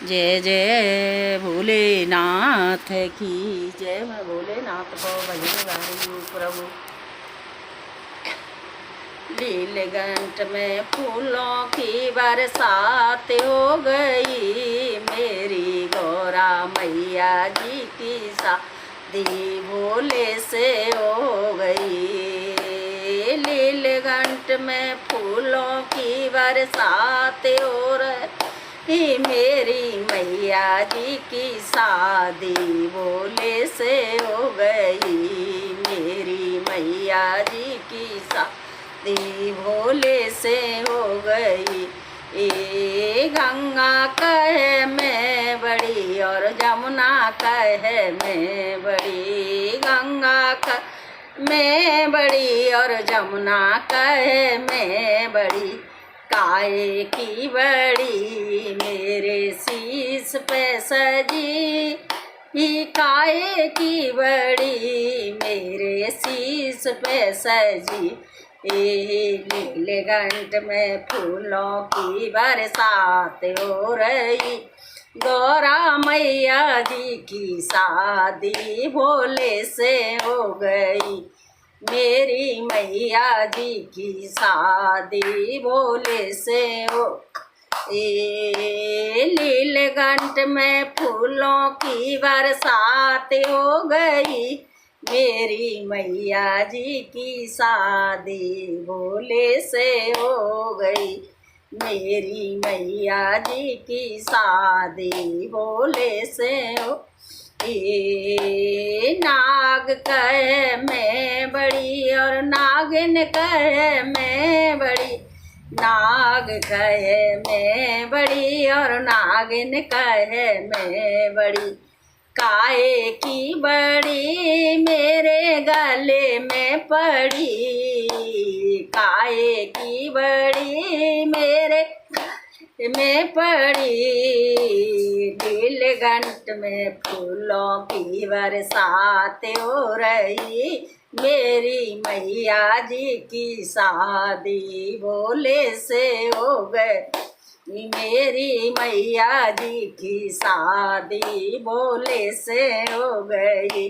जय जय भोलेनाथ की जय। मैं भोलेनाथ को भजन गाई प्रभु। लीलगंट में फूलों की बरसात हो गई, मेरी गौरा मैया जी की शादी भोले से हो गई। लीलगंट में फूलों की बरसात हो रही, मेरी मैया जी की शादी भोले से हो गई। मेरी मैया जी की शादी भोले से हो गई। ए गंगा कहे मैं बड़ी और जमुना कहे मैं बड़ी, गंगा कहे मैं बड़ी और जमुना कहे मैं बड़ी। काहे की बड़ी मेरे शीश पे सजी, ही काहे की बड़ी मेरे शीश पे सजी। नीलकंठ में फूलों की बरसात हो रही, गौरा मैया जी की शादी भोले से हो गई। मेरी मैया जी की शादी भोले से हो। नीलकंठ में फूलों की बरसात हो गई, मेरी मैया जी की शादी भोले से हो गई। मेरी मैया जी की शादी भोले से हो। नाग कहे मैं बड़ी और नागिन कहे मैं बड़ी, नाग कहे मैं बड़ी और नागिन कहे मैं बड़ी। काहे की बड़ी मेरे गले में पड़ी, काहे की बड़ी मेरे में पड़ी। नीलकंठ में फूलों की बरसात हो रही, मेरी मैया जी की शादी भोले से हो गए। मेरी मैया जी की शादी भोले से हो गई।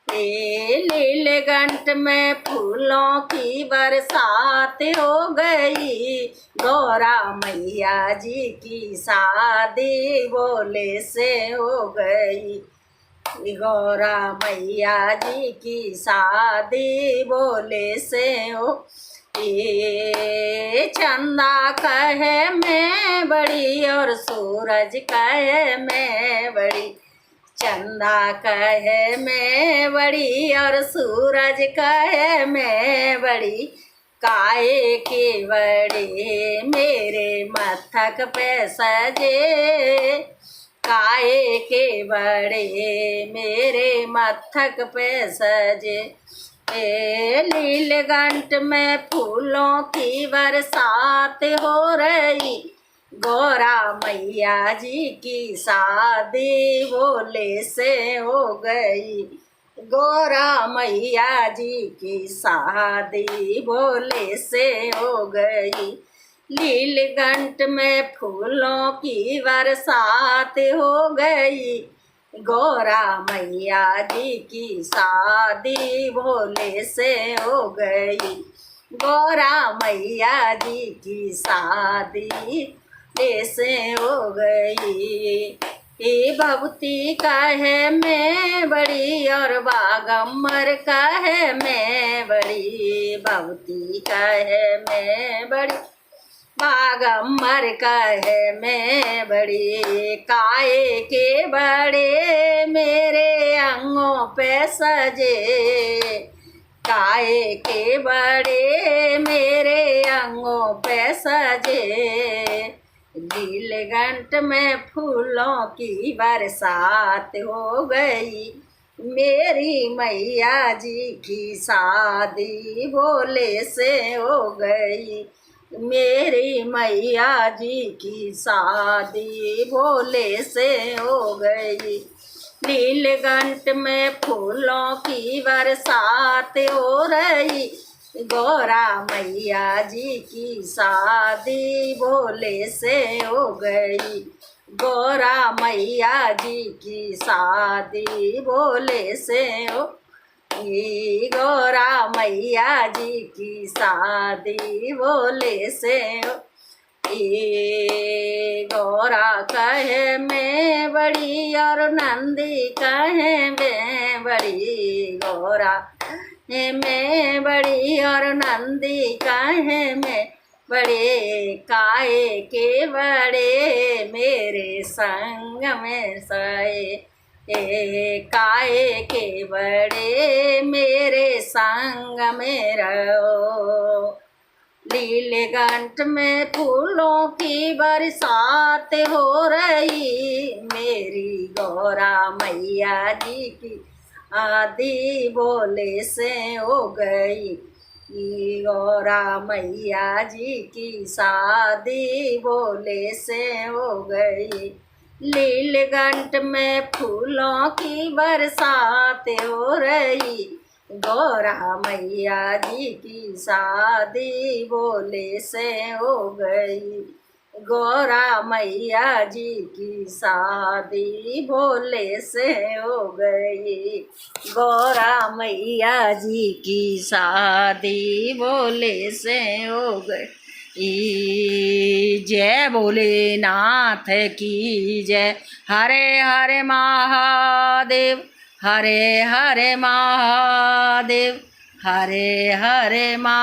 नीलकंठ में फूलों की बरसात हो गई, गौरा मैया जी की शादी भोले से हो गई। गौरा मैया जी की शादी भोले से हो। चंदा कहे मैं बड़ी और सूरज कहे मैं बड़ी, चंदा कहे मैं बड़ी और सूरज कहे मैं बड़ी। काहे के बड़े मेरे मस्तक पे सजे, काहे के बड़े मेरे मस्तक पे सजे। नीलकंठ में फूलों की बरसात हो रही, गौरा मैया जी की शादी भोले से हो गई। गौरा मैया जी की शादी भोले से हो गई। नीलकंठ में फूलों की बरसात हो गई, गौरा मैया जी की शादी भोले से हो गई। गौरा मैया जी की शादी भोले से हो गई। भगवती कहे मैं बड़ी और बागम्बर कहे मैं बड़ी, भगवती कहे मैं बड़ी बागम्बर कहे मैं बड़ी। काहे के बड़े मेरे अंगों पे सजे, काहे के बड़े मेरे अंगों पे सजे। नीलकंठ में फूलों की बरसात हो गई, मेरी मैया जी की शादी भोले से हो गई। मेरी मैया जी की शादी भोले से हो गई। नीलकंठ में फूलों की बरसात हो रही, गौरा मैया जी की शादी भोले से हो गई। गौरा मैया जी की शादी भोले से हो, गौरा मैया जी की शादी भोले से हो। गौरा कहे मैं बड़ी और नंदी कहे मैं बड़ी, गौरा मैं बड़ी और नंदी कहे मैं बड़े, काहे के बड़े मेरे संग में सोए, काहे के बड़े मेरे संग में रहो। लीलकंठ में फूलों की बरसात हो रही, मेरी गौरा मैया जी की आदि भोले से हो गई, गौरा मैया जी की शादी भोले से हो गई। लीलकंठ में फूलों की बरसात हो रही, गौरा मैया जी की शादी भोले से हो गई, गौरा मैया जी की शादी भोले से हो गई, गौरा मैया जी की शादी भोले से हो गई। जय भोलेनाथ की जय। हरे हरे महादेव, हरे हरे महादेव, हरे हरे महादेव।